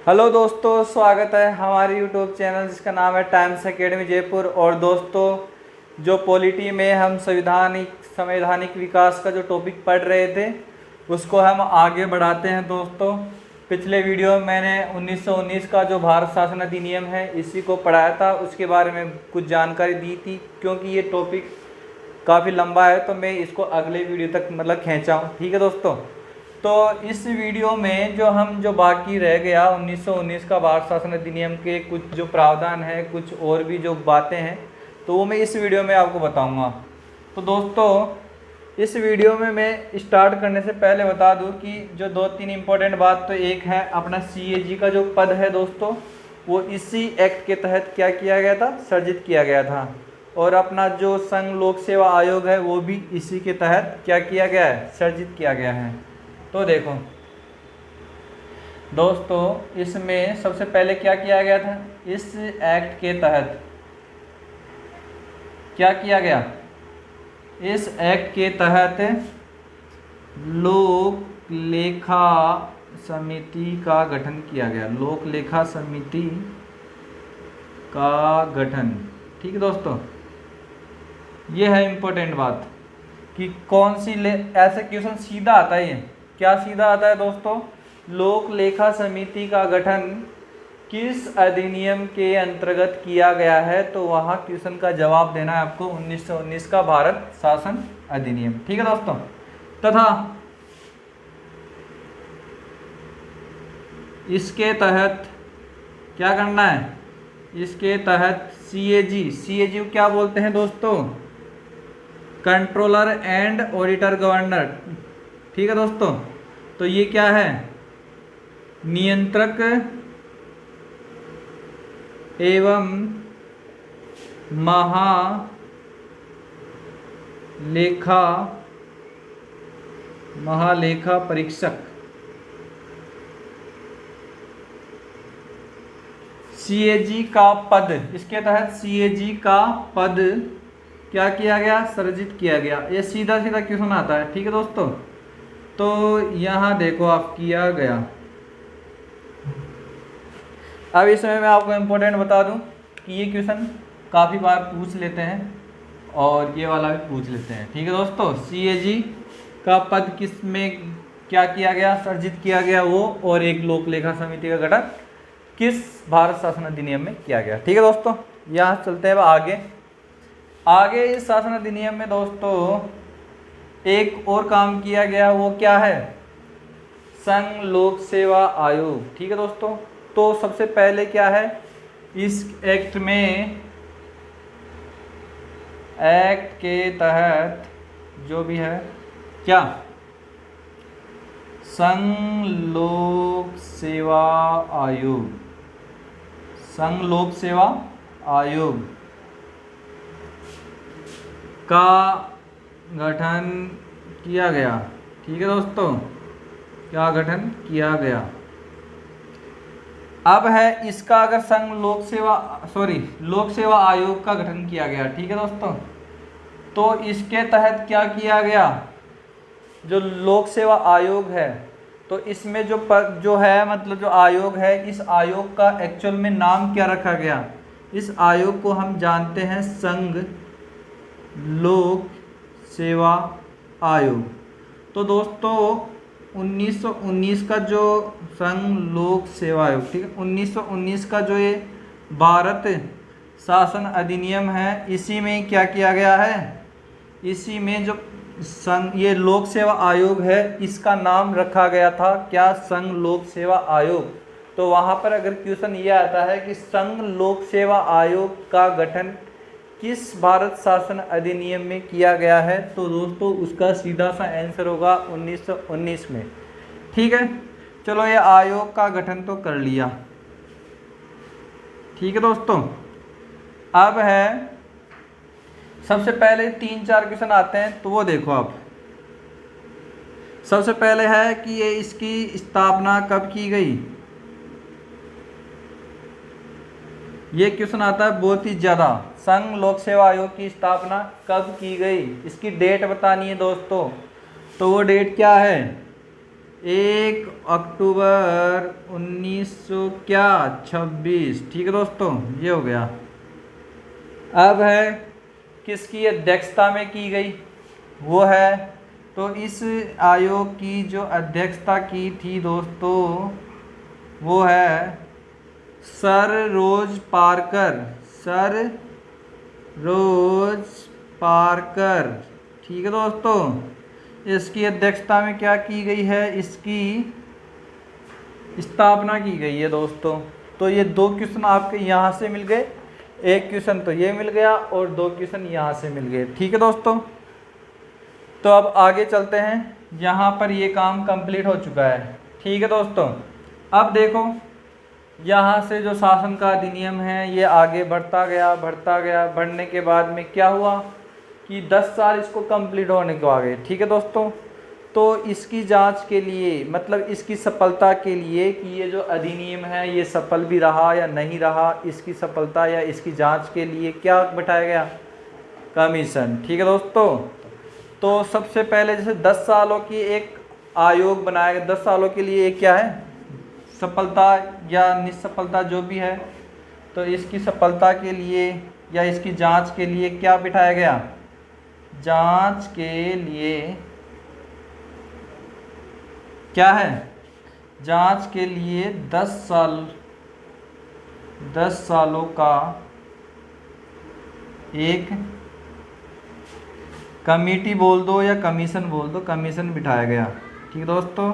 Hello दोस्तों, स्वागत है हमारे यूट्यूब चैनल जिसका नाम है टाइम्स एकेडमी जयपुर। और दोस्तों, जो पॉलिटी में हम संवैधानिक विकास का जो टॉपिक पढ़ रहे थे उसको हम आगे बढ़ाते हैं। दोस्तों, पिछले वीडियो में मैंने 1919 का जो भारत शासन अधिनियम है इसी को पढ़ाया था, उसके बारे में कुछ जानकारी दी थी। क्योंकि ये टॉपिक काफ़ी लंबा है तो मैं इसको अगले वीडियो तक खींचा हूँ। ठीक है दोस्तों, तो इस वीडियो में जो बाकी रह गया 1919 का भारत शासन अधिनियम के कुछ जो प्रावधान है, कुछ और भी जो बातें हैं, तो वो मैं इस वीडियो में आपको बताऊंगा। तो दोस्तों, इस वीडियो में मैं स्टार्ट करने से पहले बता दूं कि जो दो तीन इम्पोर्टेंट बात, तो एक है अपना CAG का जो पद है दोस्तों, वो इसी एक्ट के तहत क्या किया गया था, सर्जित किया गया था। और अपना जो संघ लोक सेवा आयोग है वो भी इसी के तहत क्या किया गया है, सर्जित किया गया है। तो देखो दोस्तों, इसमें सबसे पहले क्या किया गया था, इस एक्ट के तहत क्या किया गया, इस एक्ट के तहत लोक लेखा समिति का गठन किया गया। लोक लेखा समिति का गठन। ठीक है दोस्तों, ये है इम्पोर्टेंट बात कि कौन सी ऐसे क्वेश्चन सीधा आता है। ये क्या सीधा आता है दोस्तों, लोक लेखा समिति का गठन किस अधिनियम के अंतर्गत किया गया है, तो वहाँ क्वेश्चन का जवाब देना है आपको 1919 का भारत शासन अधिनियम। ठीक है दोस्तों, तथा इसके तहत क्या करना है, इसके तहत CAG को क्या बोलते हैं दोस्तों, कंट्रोलर एंड ऑडिटर गवर्नर। ठीक है दोस्तों, तो ये क्या है, नियंत्रक एवं महालेखा परीक्षक। CAG का पद, इसके तहत CAG का पद क्या किया गया, सर्जित किया गया। ये सीधा सीधा क्वेश्चन आता है। ठीक है दोस्तों, तो यहाँ देखो आप किया गया। अब इसमें मैं आपको इम्पोर्टेंट बता दूं कि ये क्वेश्चन काफ़ी बार पूछ लेते हैं और ये वाला भी पूछ लेते हैं। ठीक है दोस्तों, CAG का पद किस में क्या किया गया, सर्जित किया गया वो, और एक लोक लेखा समिति का गठन किस भारत शासन अधिनियम में किया गया। ठीक है दोस्तों, यहाँ चलते हैं आगे इस शासन अधिनियम में दोस्तों एक और काम किया गया, वो क्या है, संघ लोक सेवा आयोग। ठीक है दोस्तों, तो सबसे पहले क्या है, इस एक्ट के तहत जो भी है क्या, संघ लोक सेवा आयोग का गठन किया गया। ठीक है दोस्तों, क्या गठन किया गया। अब है इसका, अगर संघ लोक सेवा आयोग का गठन किया गया। ठीक है दोस्तों, तो इसके तहत क्या किया गया, जो लोक सेवा आयोग है, तो इसमें जो है जो आयोग है, इस आयोग का एक्चुअल में नाम क्या रखा गया, इस आयोग को हम जानते हैं संघ लोक सेवा आयोग। तो दोस्तों 1919 का जो संघ लोक सेवा आयोग, ठीक है, 1919 का जो ये भारत शासन अधिनियम है, इसी में क्या किया गया है, इसी में जो ये लोक सेवा आयोग है इसका नाम रखा गया था क्या, संघ लोक सेवा आयोग। तो वहाँ पर अगर क्वेश्चन ये आता है कि संघ लोक सेवा आयोग का गठन किस भारत शासन अधिनियम में किया गया है, तो दोस्तों उसका सीधा सा आंसर होगा 1919 में। ठीक है, चलो ये आयोग का गठन तो कर लिया। ठीक है दोस्तों, अब है सबसे पहले 3-4 क्वेश्चन आते हैं, तो वो देखो आप। सबसे पहले है कि ये इसकी स्थापना कब की गई, ये क्वेश्चन आता है बहुत ही ज़्यादा। संघ लोक सेवा आयोग की स्थापना कब की गई, इसकी डेट बतानी है दोस्तों। तो वो डेट क्या है, 1 अक्टूबर 1926। ठीक है दोस्तों, ये हो गया। अब है किसकी अध्यक्षता में की गई, वो है, तो इस आयोग की जो अध्यक्षता की थी दोस्तों, वो है सर रोज पार्कर, सर रोज पार्कर। ठीक है दोस्तों, इसकी अध्यक्षता में क्या की गई है, इसकी स्थापना की गई है दोस्तों। तो ये 2 क्वेश्चन आपके यहाँ से मिल गए, 1 क्वेश्चन तो ये मिल गया और 2 क्वेश्चन यहाँ से मिल गए। ठीक है दोस्तों, तो अब आगे चलते हैं। यहाँ पर ये काम कंप्लीट हो चुका है। ठीक है दोस्तों, अब देखो यहाँ से जो शासन का अधिनियम है ये आगे बढ़ता गया, बढ़ता गया, बढ़ने के बाद में क्या हुआ कि 10 साल इसको कंप्लीट होने को आ गए। ठीक है दोस्तों, तो इसकी जांच के लिए, मतलब इसकी सफलता के लिए कि ये जो अधिनियम है ये सफल भी रहा या नहीं रहा, इसकी सफलता या इसकी जांच के लिए क्या बैठाया गया, कमीशन। ठीक है दोस्तों, तो सबसे पहले जैसे 10 सालों की एक आयोग बनाया गया, 10 सालों के लिए क्या है, सफलता या निसफलता जो भी है, तो इसकी सफलता के लिए या इसकी जांच के लिए क्या बिठाया गया, जांच के लिए क्या है, जांच के लिए 10 सालों का एक कमेटी बोल दो या कमीशन बोल दो, कमीशन बिठाया गया। ठीक है दोस्तों,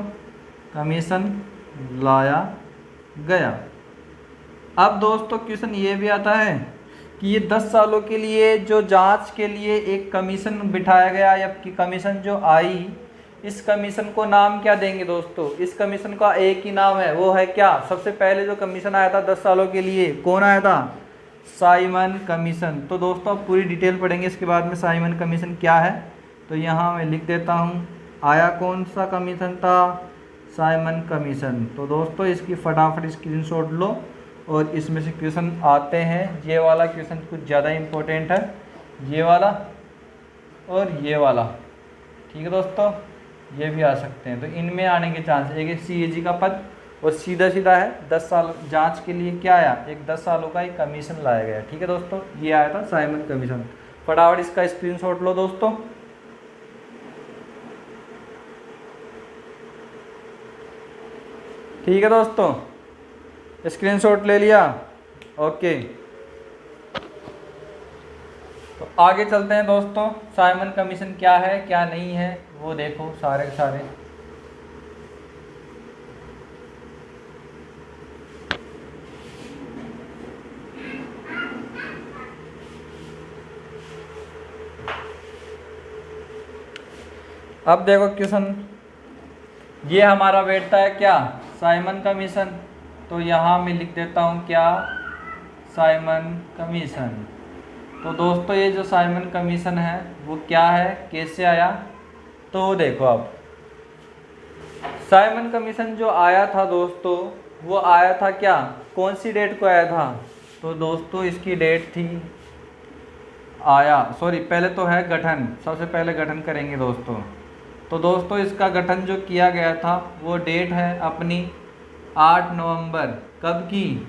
कमीशन लाया गया। अब दोस्तों क्वेश्चन ये भी आता है कि ये 10 सालों के लिए जो जांच के लिए एक कमीशन बिठाया गया या कि कमीशन जो आई, इस कमीशन को नाम क्या देंगे दोस्तों, इस कमीशन का एक ही नाम है, वो है क्या, सबसे पहले जो कमीशन आया था 10 सालों के लिए, कौन आया था, साइमन कमीशन। तो दोस्तों पूरी डिटेल पढ़ेंगे इसके बाद में साइमन कमीशन क्या है। तो यहाँ मैं लिख देता हूँ, आया कौन सा कमीशन था, साइमन कमीशन। तो दोस्तों इसकी फटाफट स्क्रीनशॉट लो और इसमें से क्वेश्चन आते हैं। ये वाला क्वेश्चन कुछ ज़्यादा इम्पोर्टेंट है, ये वाला और ये वाला। ठीक है दोस्तों, ये भी आ सकते हैं, तो इनमें आने के चांस, एक CAG का पद और सीधा सीधा है 10 साल जांच के लिए क्या आया, एक 10 सालों का एक कमीशन लाया गया। ठीक है दोस्तों, ये आया था साइमन कमीशन। फटाफट इसका स्क्रीनशॉट लो दोस्तों। ठीक है दोस्तों, स्क्रीनशॉट ले लिया, ओके। तो आगे चलते हैं दोस्तों, साइमन कमीशन क्या है क्या नहीं है वो देखो सारे के सारे। अब देखो क्वेश्चन, ये हमारा बैठता है क्या, साइमन कमीशन। तो यहाँ मैं लिख देता हूँ क्या, साइमन कमीशन। तो दोस्तों ये जो साइमन कमीशन है वो क्या है, कैसे आया, तो देखो अब साइमन कमीशन जो आया था दोस्तों, वो आया था क्या, कौन सी डेट को आया था, तो दोस्तों इसकी डेट थी पहले तो है गठन, सबसे पहले गठन करेंगे दोस्तों। तो दोस्तों इसका गठन जो किया गया था वो डेट है अपनी 8 नवंबर, कब की,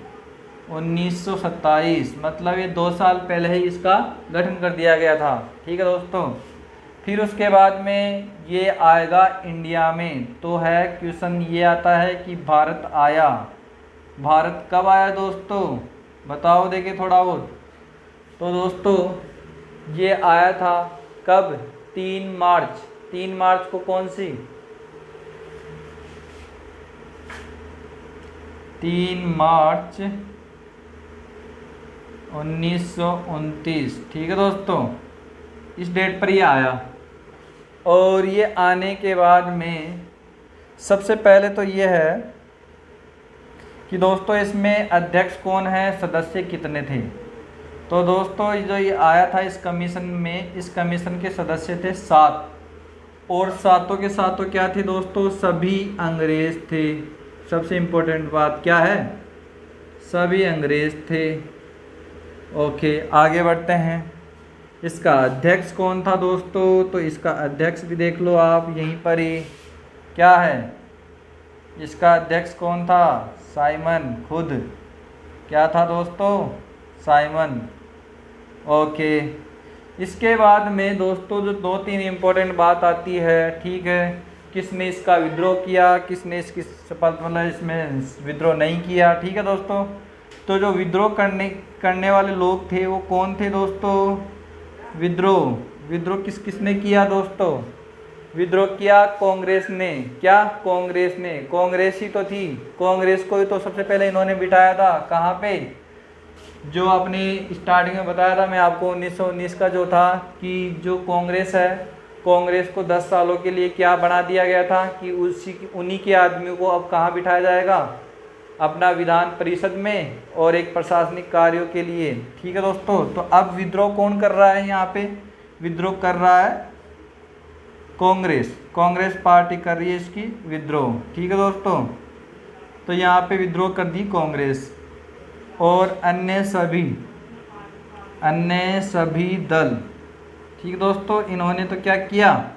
1927, मतलब ये 2 साल पहले ही इसका गठन कर दिया गया था। ठीक है दोस्तों, फिर उसके बाद में ये आएगा इंडिया में। तो है क्वेश्चन ये आता है कि भारत आया, भारत कब आया दोस्तों, बताओ देखे थोड़ा बहुत। तो दोस्तों ये आया था कब, 3 मार्च, 3 मार्च को कौन सी, 3 मार्च 1929। ठीक है दोस्तों, इस डेट पर ये आया। और ये आने के बाद में सबसे पहले तो ये है कि दोस्तों इसमें अध्यक्ष कौन है, सदस्य कितने थे। तो दोस्तों जो ये आया था इस कमीशन में, इस कमीशन के सदस्य थे 7, और सातों के सातों क्या थे दोस्तों, सभी अंग्रेज थे। सबसे इम्पोर्टेंट बात क्या है, सभी अंग्रेज थे। ओके आगे बढ़ते हैं। इसका अध्यक्ष कौन था दोस्तों, तो इसका अध्यक्ष भी देख लो आप यहीं पर ही, क्या है, इसका अध्यक्ष कौन था? साइमन खुद। क्या था दोस्तों? साइमन। ओके। इसके बाद में दोस्तों जो 2-3 इम्पोर्टेंट बात आती है, ठीक है, किसने इसका विद्रोह किया, किसने इसकी मतलब इसमें विद्रोह नहीं किया, ठीक है दोस्तों। तो जो विद्रोह करने वाले लोग थे वो कौन थे दोस्तों? विद्रोह किसने किया दोस्तों? विद्रोह किया कांग्रेस ने। क्या? कांग्रेस ने। कांग्रेस ही तो थी, कांग्रेस को ही तो सबसे पहले इन्होंने बिठाया था। कहाँ पे? जो आपने स्टार्टिंग में बताया था मैं आपको 1919 का जो था कि जो कांग्रेस है, कांग्रेस को 10 सालों के लिए क्या बना दिया गया था कि उन्हीं के आदमियों को अब कहाँ बिठाया जाएगा? अपना विधान परिषद में और एक प्रशासनिक कार्यों के लिए, ठीक है दोस्तों। तो अब विद्रोह कौन कर रहा है यहाँ पे? विद्रोह कर रहा है कांग्रेस पार्टी कर रही है इसकी विद्रोह, ठीक है दोस्तों। तो यहाँ पे विद्रोह कर दी कांग्रेस और अन्य सभी दल, ठीक है दोस्तों, इन्होंने तो क्या किया?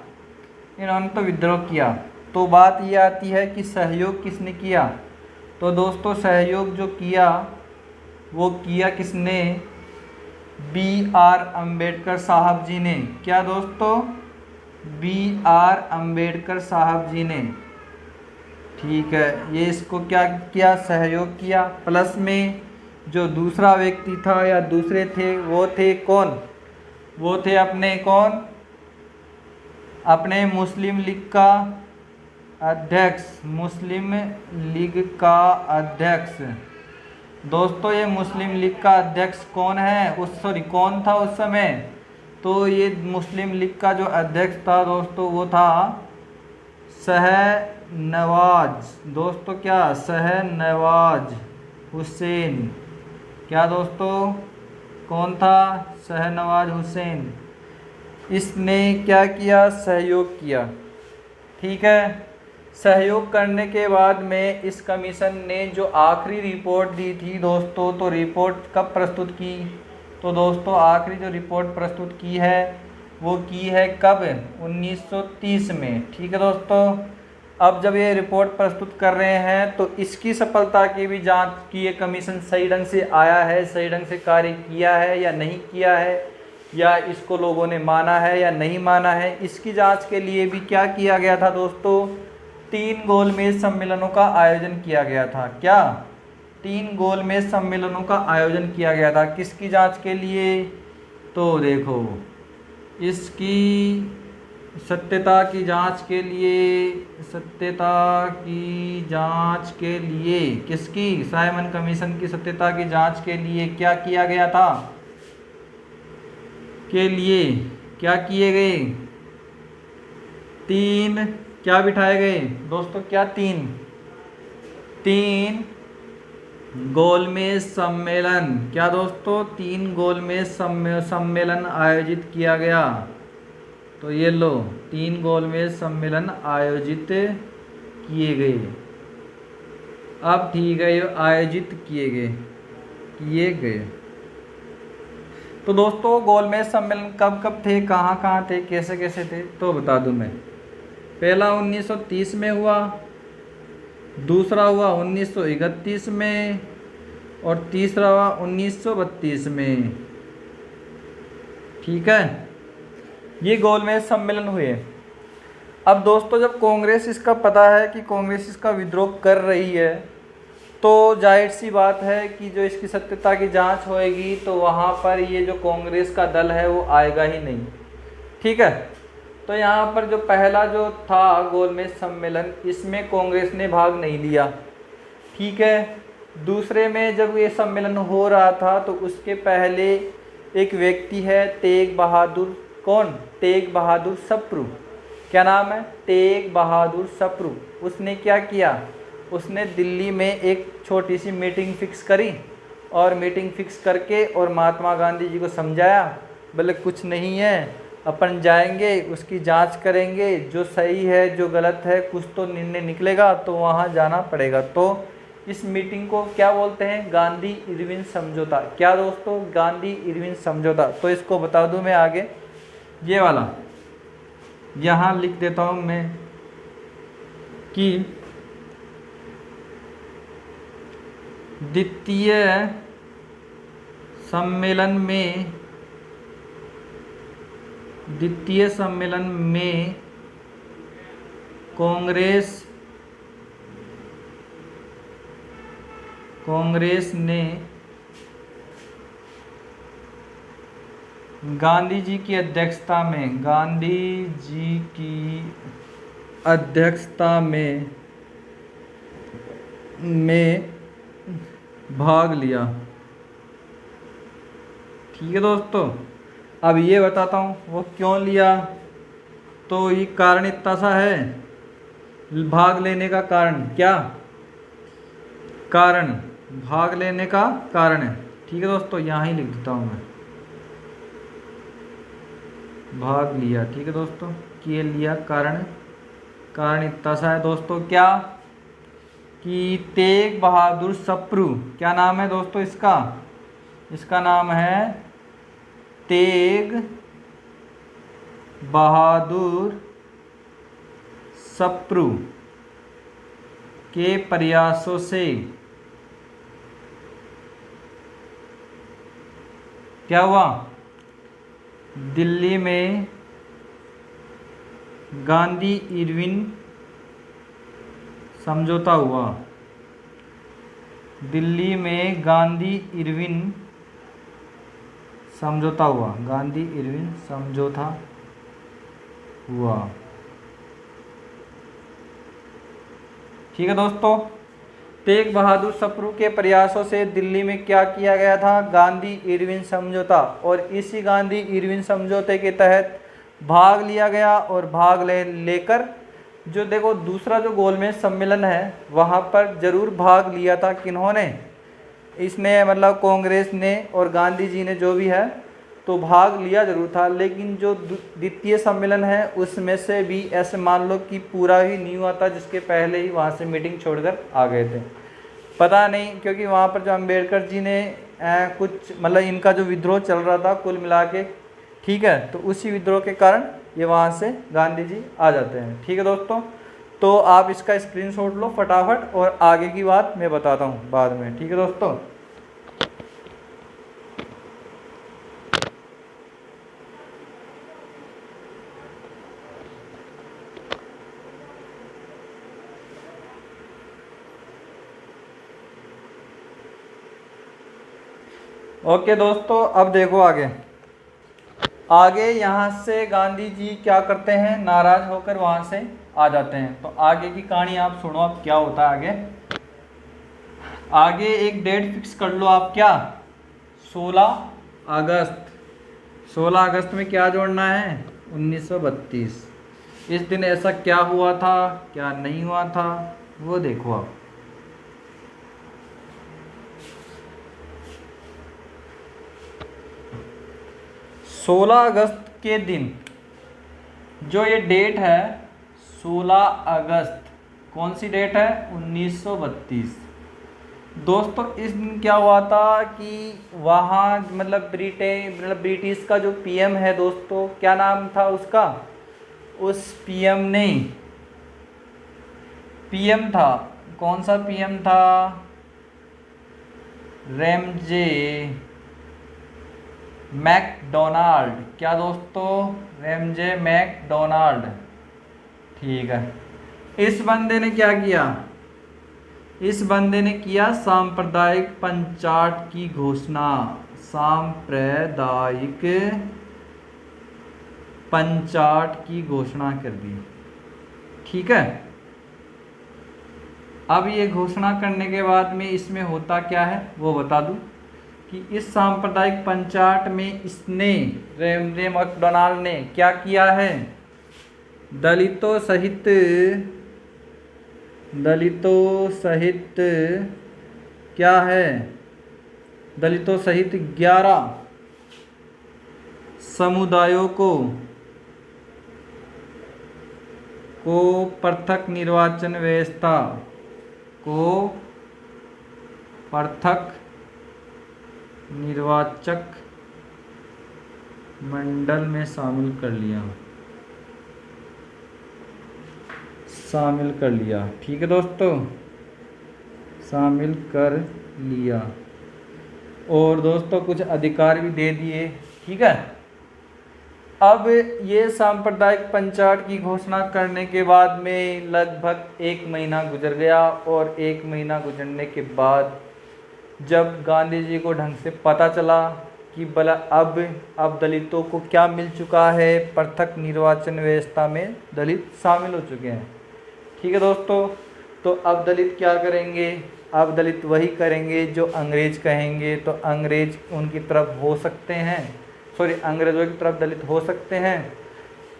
इन्होंने तो विद्रोह किया। तो बात ये आती है कि सहयोग किसने किया? तो दोस्तों सहयोग जो किया वो किया किसने? BR अम्बेडकर साहब जी ने। क्या दोस्तों? BR अम्बेडकर साहब जी ने, ठीक है। ये इसको क्या किया? सहयोग किया। प्लस में जो दूसरा व्यक्ति था या दूसरे थे वो थे कौन? वो थे अपने कौन? अपने मुस्लिम लीग का अध्यक्ष। दोस्तों ये मुस्लिम लीग का अध्यक्ष कौन है? कौन था उस समय? तो ये मुस्लिम लीग का जो अध्यक्ष था दोस्तों वो था शहनवाज। दोस्तों क्या? शहनवाज हुसैन। क्या दोस्तों? कौन था? शहनवाज हुसैन। इसने क्या किया? सहयोग किया, ठीक है। सहयोग करने के बाद में इस कमीशन ने जो आखिरी रिपोर्ट दी थी दोस्तों, तो रिपोर्ट कब प्रस्तुत की? तो दोस्तों आखिरी जो रिपोर्ट प्रस्तुत की है वो की है कब? 1930 में, ठीक है दोस्तों। अब जब ये रिपोर्ट प्रस्तुत कर रहे हैं तो इसकी सफलता की भी जांच की ये कमीशन सही ढंग से आया है, सही ढंग से कार्य किया है या नहीं किया है, या इसको लोगों ने माना है या नहीं माना है, इसकी जांच के लिए भी क्या किया गया था दोस्तों? 3 गोलमेज सम्मेलनों का आयोजन किया गया था। क्या? 3 गोलमेज सम्मेलनों का आयोजन किया गया था। किसकी जांच के लिए? तो देखो इसकी सत्यता की जांच के लिए किसकी? साइमन कमीशन की सत्यता की जांच के लिए क्या किया गया था? क्या किए गए? 3 क्या बिठाए गए दोस्तों? क्या? 3 गोलमेज सम्मेलन। क्या दोस्तों? 3 गोलमेज सम्मेलन आयोजित किया गया। तो ये लो 3 गोलमेज सम्मेलन आयोजित किए गए। अब ठीक है, ये आयोजित किए गए। तो दोस्तों गोलमेज सम्मेलन कब कब थे, कहाँ कहाँ थे, कैसे कैसे थे, तो बता दूं मैं। पहला 1930 में हुआ, दूसरा हुआ 1931 में और तीसरा हुआ 1932 में, ठीक है। ये गोलमेज सम्मेलन हुए। अब दोस्तों जब कांग्रेस इसका पता है कि कांग्रेस इसका विद्रोह कर रही है, तो जाहिर सी बात है कि जो इसकी सत्यता की जांच होएगी तो वहाँ पर ये जो कांग्रेस का दल है वो आएगा ही नहीं, ठीक है। तो यहाँ पर जो पहला जो था गोलमेज सम्मेलन, इसमें कांग्रेस ने भाग नहीं लिया, ठीक है। दूसरे में जब ये सम्मेलन हो रहा था तो उसके पहले एक व्यक्ति है तेग बहादुर। कौन? तेग बहादुर सप्रू। क्या नाम है? तेग बहादुर सप्रू। उसने क्या किया? उसने दिल्ली में एक छोटी सी मीटिंग फिक्स करी और मीटिंग फिक्स करके और महात्मा गांधी जी को समझाया, बोले कुछ नहीं है, अपन जाएंगे, उसकी जांच करेंगे, जो सही है जो गलत है कुछ तो निर्णय निकलेगा, तो वहाँ जाना पड़ेगा। तो इस मीटिंग को क्या बोलते हैं? गांधी इरविन समझौता। क्या दोस्तों? गांधी इरविन समझौता। तो इसको बता दूं मैं आगे, ये वाला यहाँ लिख देता हूँ मैं कि द्वितीय सम्मेलन में कांग्रेस ने गांधी जी की अध्यक्षता में भाग लिया। ठीक है दोस्तों, अब ये बताता हूँ वो क्यों लिया। तो ये कारण इतना सा है, भाग लेने का कारण क्या, कारण भाग लेने का कारण है। ठीक है दोस्तों, यहाँ ही लिख देता हूँ मैं, भाग लिया। ठीक है दोस्तों, के लिया कारण इतना सा है दोस्तों, क्या कि तेग बहादुर सप्रू, क्या नाम है दोस्तों इसका नाम है तेग बहादुर सप्रू के प्रयासों से क्या हुआ, दिल्ली में गांधी इरविन समझौता हुआ। दिल्ली में गांधी इरविन समझौता हुआ। ठीक है दोस्तों, तेग बहादुर सप्रू के प्रयासों से दिल्ली में क्या किया गया था, गांधी इरविन समझौता, और इसी गांधी इरविन समझौते के तहत भाग लिया गया। और भाग लेकर जो देखो दूसरा जो गोलमेज सम्मेलन है वहाँ पर जरूर भाग लिया था किन्होंने, इसने मतलब कांग्रेस ने और गांधी जी ने जो भी है तो भाग लिया जरूर था, लेकिन जो द्वितीय सम्मेलन है उसमें से भी ऐसे मान लो कि पूरा ही नहीं हुआ था, जिसके पहले ही वहाँ से मीटिंग छोड़कर आ गए थे। पता नहीं, क्योंकि वहाँ पर जो अम्बेडकर जी ने कुछ मतलब इनका जो विद्रोह चल रहा था कुल मिला के, ठीक है, तो उसी विद्रोह के कारण ये वहाँ से गांधी जी आ जाते हैं। ठीक है दोस्तों, तो आप इसका स्क्रीनशॉट लो फटाफट और आगे की बात मैं बताता हूँ बाद में। ठीक है दोस्तों, ओके दोस्तों, अब देखो आगे यहाँ से गांधी जी क्या करते हैं, नाराज होकर वहाँ से आ जाते हैं। तो आगे की कहानी आप सुनो, अब क्या होता है आगे एक डेट फिक्स कर लो आप, क्या 16 अगस्त में क्या जोड़ना है, 1932। इस दिन ऐसा क्या हुआ था क्या नहीं हुआ था वो देखो आप। 16 अगस्त के दिन जो ये डेट है 16 अगस्त, कौन सी डेट है, 1932। दोस्तों इस दिन क्या हुआ था कि वहाँ मतलब ब्रिटिश का जो पीएम है दोस्तों, क्या नाम था उसका, उस पीएम था, कौन सा पीएम था, रैमजे मैकडोनाल्ड। क्या दोस्तों, रैमजे मैकडोनाल्ड। ठीक है, इस बंदे ने क्या किया, इस बंदे ने किया सांप्रदायिक पंचायत की घोषणा, सांप्रदायिक पंचायत की घोषणा कर दी। ठीक है, अब ये घोषणा करने के बाद में इसमें होता क्या है वो बता दूं कि इस सांप्रदायिक पंचायत में इसने रैमजे मैकडोनाल्ड ने क्या किया है, दलितों सहित क्या है, दलितों सहित 11 समुदायों को पृथक निर्वाचन व्यवस्था पृथक निर्वाचक मंडल में शामिल कर लिया। ठीक है दोस्तों, शामिल कर लिया और दोस्तों कुछ अधिकार भी दे दिए। ठीक है, अब ये सांप्रदायिक पंचायत की घोषणा करने के बाद में लगभग 1 महीना गुजर गया और 1 महीना गुजरने के बाद जब गांधी जी को ढंग से पता चला कि भला अब दलितों को क्या मिल चुका है, पृथक निर्वाचन व्यवस्था में दलित शामिल हो चुके हैं। ठीक है दोस्तों, तो अब दलित क्या करेंगे, अब दलित वही करेंगे जो अंग्रेज कहेंगे। तो अंग्रेज उनकी तरफ हो सकते हैं, अंग्रेज़ों की तरफ दलित हो सकते हैं।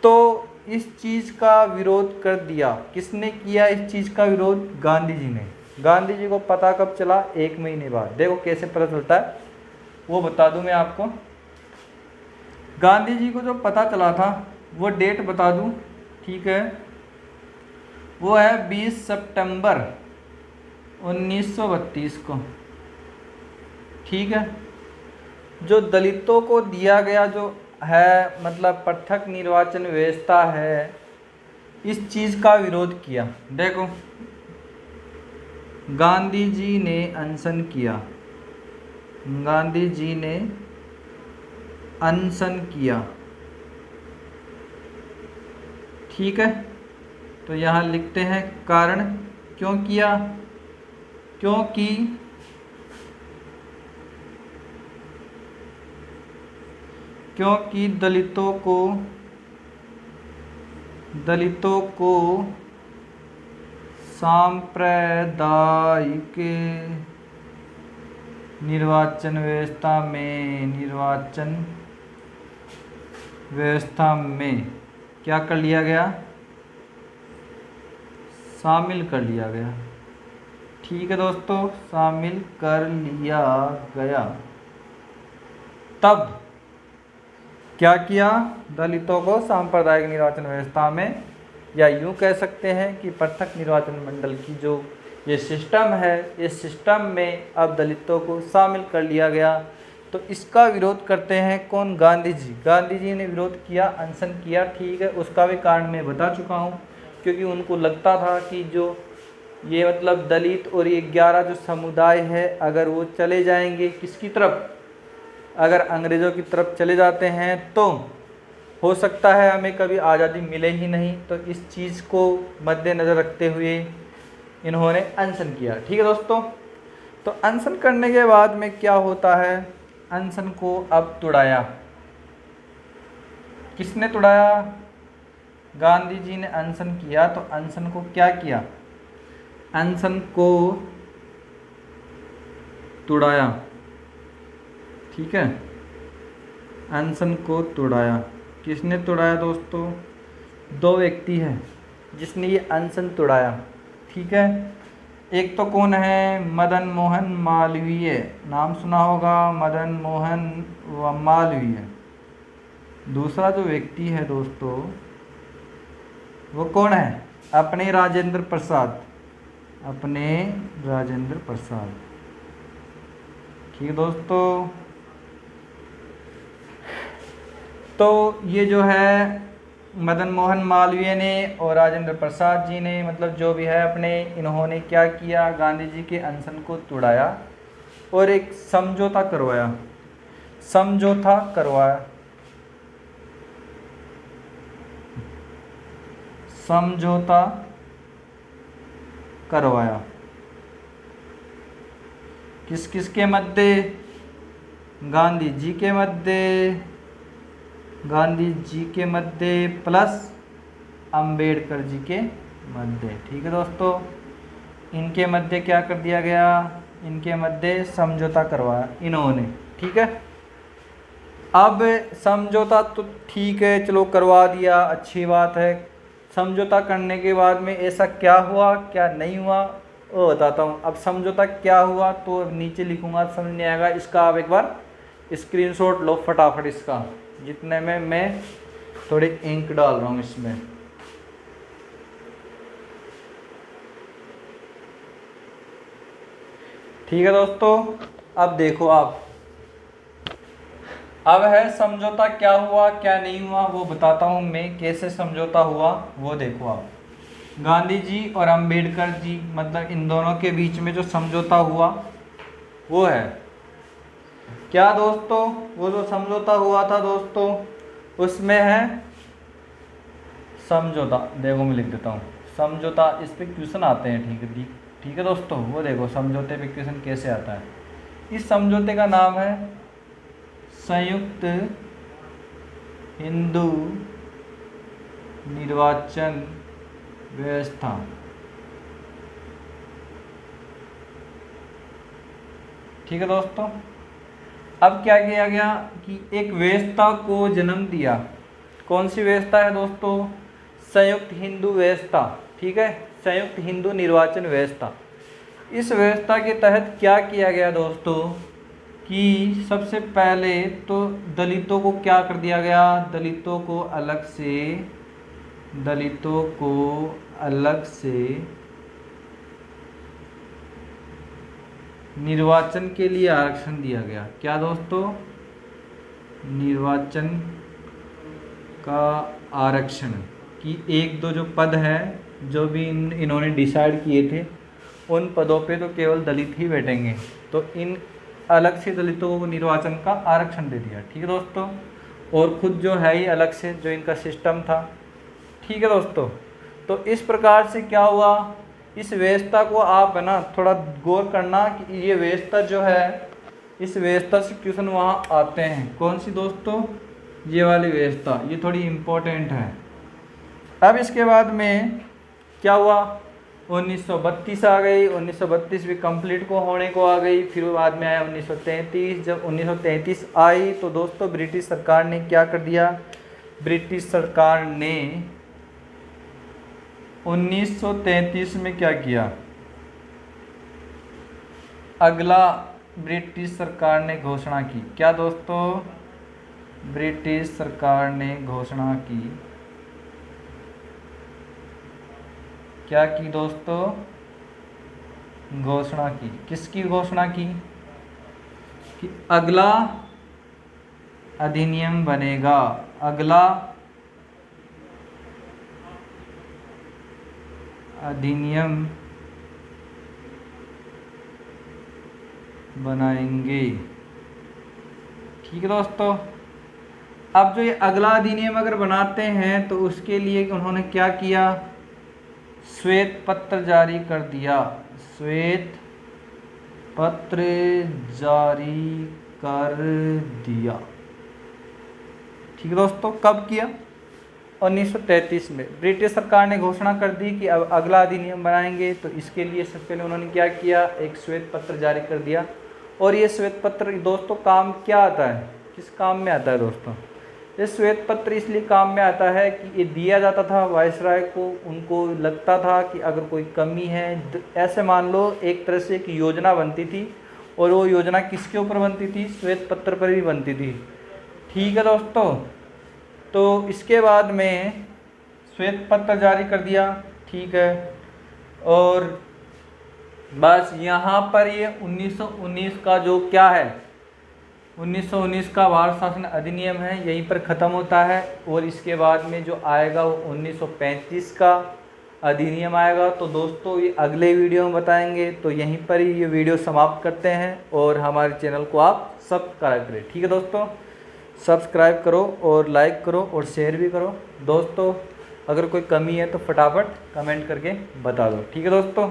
तो इस चीज़ का विरोध कर दिया। किसने किया इस चीज़ का विरोध? गांधी जी ने। गांधी जी को पता कब चला? 1 महीने बाद। देखो कैसे पता चलता है वो बता दूं मैं आपको। गांधी जी को जो पता चला था वो डेट बता दूं, ठीक है, वो है 20 सितंबर 1932 को। ठीक है, जो दलितों को दिया गया जो है मतलब पृथक निर्वाचन व्यवस्था है, इस चीज़ का विरोध किया। देखो गांधी जी ने अनशन किया, गांधी जी ने अनशन किया। ठीक है, तो यहाँ लिखते हैं कारण क्यों किया, क्योंकि दलितों को सांप्रदायिक निर्वाचन व्यवस्था में क्या कर लिया गया? शामिल कर लिया गया। ठीक है दोस्तों, शामिल कर लिया गया। तब क्या किया? दलितों को सांप्रदायिक निर्वाचन व्यवस्था में, या यूँ कह सकते हैं कि पृथक निर्वाचन मंडल की जो ये सिस्टम है, इस सिस्टम में अब दलितों को शामिल कर लिया गया। तो इसका विरोध करते हैं कौन? गांधी जी। गांधी जी ने विरोध किया, अनशन किया। ठीक है, उसका भी कारण मैं बता चुका हूँ, क्योंकि उनको लगता था कि जो ये मतलब दलित और ये 11 जो समुदाय है, अगर वो चले जाएंगे किसकी तरफ? अगर अंग्रेज़ों की तरफ चले जाते हैं तो हो सकता है हमें कभी आज़ादी मिले ही नहीं। तो इस चीज़ को मद्देनज़र रखते हुए इन्होंने अनशन किया। ठीक है दोस्तों, तो अनशन करने के बाद में क्या होता है? अनशन को अब तुड़ाया। किसने तुड़ाया? गांधी जी ने अनशन किया। तो अनशन को क्या किया? अनशन को तुड़ाया। ठीक है, अनशन को तुड़ाया। किसने तुड़ाया दोस्तों? 2 व्यक्ति हैं जिसने ये अनशन तुड़ाया। ठीक है, एक तो कौन है? मदन मोहन मालवीय, नाम सुना होगा, मदन मोहन मालवीय। दूसरा जो व्यक्ति है दोस्तों वो कौन है? अपने राजेंद्र प्रसाद, अपने राजेंद्र प्रसाद। ठीक है दोस्तों, तो ये जो है मदन मोहन मालवीय ने और राजेंद्र प्रसाद जी ने, मतलब जो भी है अपने, इन्होंने क्या किया? गांधी जी के अनशन को तोड़ाया और एक समझौता करवाया। समझौता करवाया। किस किस के मध्य? गांधी जी के मध्य प्लस अंबेडकर जी के मध्य। ठीक है दोस्तों, इनके मध्य क्या कर दिया गया? इनके मध्य समझौता करवाया इन्होंने। ठीक है, अब समझौता तो ठीक है, चलो करवा दिया, अच्छी बात है। समझौता करने के बाद में ऐसा क्या हुआ क्या नहीं हुआ वो बताता हूँ। अब समझौता क्या हुआ तो नीचे लिखूंगा, समझ नहीं आएगा। इसका आप एक बार स्क्रीनशॉट लो फटाफट इसका, जितने में मैं थोड़ी इंक डाल रहा हूँ इसमें। ठीक है दोस्तों, अब देखो आप, अब है समझौता क्या हुआ क्या नहीं हुआ वो बताता हूँ मैं। कैसे समझौता हुआ वो देखो आप। गांधी जी और अंबेडकर जी, मतलब इन दोनों के बीच में जो समझौता हुआ वो है क्या दोस्तों? वो जो समझौता हुआ था दोस्तों उसमें है समझौता। देखो मैं लिख देता हूँ समझौता, इस पे क्वेश्चन आते हैं। ठीक है दोस्तों, वो देखो समझौते पे क्वेश्चन कैसे आता है। इस समझौते का नाम है संयुक्त हिंदू निर्वाचन व्यवस्था। ठीक है दोस्तों, अब क्या किया गया कि एक व्यवस्था को जन्म दिया। कौन सी व्यवस्था है दोस्तों? संयुक्त हिंदू व्यवस्था। ठीक है, संयुक्त हिंदू निर्वाचन व्यवस्था। इस व्यवस्था के तहत क्या किया गया दोस्तों कि सबसे पहले तो दलितों को क्या कर दिया गया? दलितों को अलग से निर्वाचन के लिए आरक्षण दिया गया। क्या दोस्तों? निर्वाचन का आरक्षण कि एक दो जो पद है जो भी इन्होंने डिसाइड किए थे उन पदों पे तो केवल दलित ही बैठेंगे, तो इन अलग से दलितों को निर्वाचन का आरक्षण दे दिया। ठीक है दोस्तों, और खुद जो है ही अलग से जो इनका सिस्टम था। ठीक है दोस्तों, तो इस प्रकार से क्या हुआ, इस व्यवस्था को आप है ना थोड़ा गौर करना कि ये व्यवस्था जो है, इस व्यवस्था से क्वेश्चन वहाँ आते हैं। कौन सी दोस्तों? ये वाली व्यवस्था, ये थोड़ी इम्पोर्टेंट है। अब इसके बाद में क्या हुआ, 1932 आ गई, 1932 भी कंप्लीट को होने को आ गई। फिर बाद में आया 1933। जब 1933 आई तो दोस्तों ब्रिटिश सरकार ने क्या कर दिया? ब्रिटिश सरकार ने 1933 में क्या किया? अगला ब्रिटिश सरकार ने घोषणा की। क्या दोस्तों? ब्रिटिश सरकार ने घोषणा की। क्या की दोस्तों? घोषणा की। किसकी घोषणा की? कि अगला अधिनियम बनेगा। अगला अधिनियम बनाएंगे। ठीक है दोस्तों, अब जो ये अगला अधिनियम अगर बनाते हैं तो उसके लिए उन्होंने क्या किया? श्वेत पत्र जारी कर दिया। श्वेत पत्र जारी कर दिया। ठीक है दोस्तों, कब किया? 1933 में ब्रिटिश सरकार ने घोषणा कर दी कि अब अगला अधिनियम बनाएंगे। तो इसके लिए सबसे पहले उन्होंने क्या किया? एक श्वेत पत्र जारी कर दिया। और ये श्वेत पत्र दोस्तों काम क्या आता है? किस काम में आता है दोस्तों? ये श्वेत पत्र इसलिए काम में आता है कि ये दिया जाता था वायसराय को। उनको लगता था कि अगर कोई कमी है, ऐसे मान लो एक तरह से एक योजना बनती थी, और वो योजना किसके ऊपर बनती थी? श्वेत पत्र पर भी बनती थी। ठीक है दोस्तों, तो इसके बाद में श्वेत पत्र जारी कर दिया। ठीक है, और बस यहाँ पर ये 1919 का जो क्या है, 1919 का भारत शासन अधिनियम है, यहीं पर ख़त्म होता है। और इसके बाद में जो आएगा वो 1935 का अधिनियम आएगा। तो दोस्तों ये अगले वीडियो में बताएंगे। तो यहीं पर ही ये वीडियो समाप्त करते हैं, और हमारे चैनल को आप सब्सक्राइब करें। ठीक है दोस्तों, सब्सक्राइब करो और लाइक करो और शेयर भी करो। दोस्तों अगर कोई कमी है तो फटाफट कमेंट करके बता दो। ठीक है दोस्तों।